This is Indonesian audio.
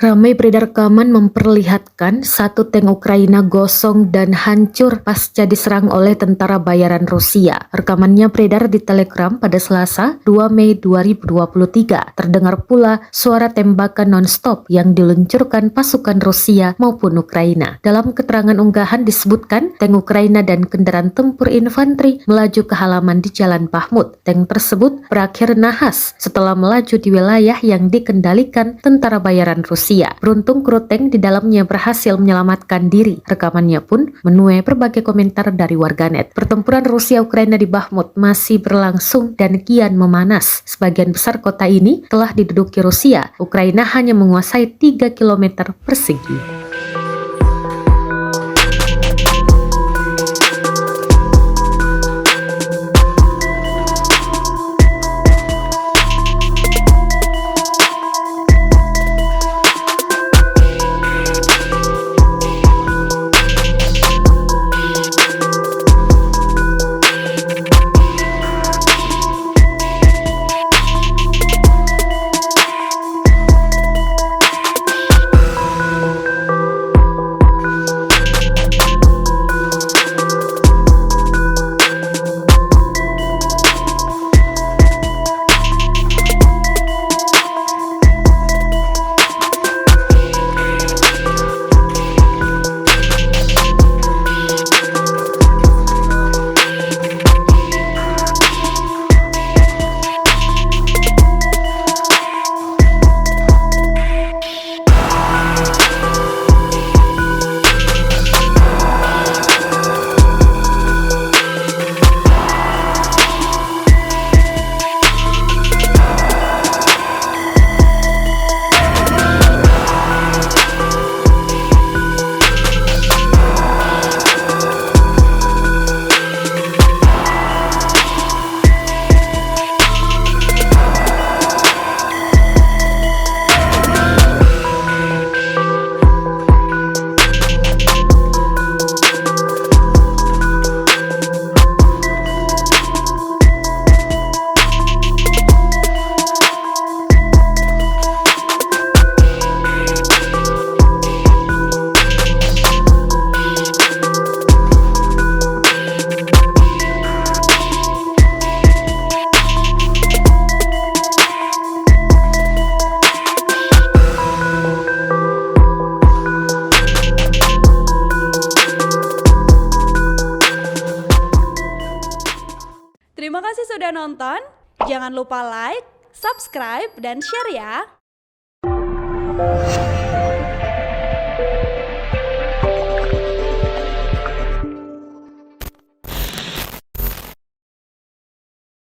Ramai beredar rekaman memperlihatkan satu tank Ukraina gosong dan hancur pasca diserang oleh tentara bayaran Rusia. Rekamannya beredar di Telegram pada Selasa 2 Mei 2023. Terdengar pula suara tembakan non-stop yang diluncurkan pasukan Rusia maupun Ukraina. Dalam keterangan unggahan disebutkan tank Ukraina dan kendaraan tempur infanteri melaju ke halaman di Jalan Bahmut. Tank tersebut berakhir nahas setelah melaju di wilayah yang dikendalikan tentara bayaran Rusia. Beruntung kru tank di dalamnya berhasil menyelamatkan diri. Rekamannya pun menuai berbagai komentar dari warganet. Pertempuran Rusia-Ukraina di Bahmut masih berlangsung dan kian memanas. Sebagian besar kota ini telah diduduki Rusia. Ukraina hanya menguasai 3 km persegi. Terima kasih sudah nonton. Jangan lupa like, subscribe, dan share ya.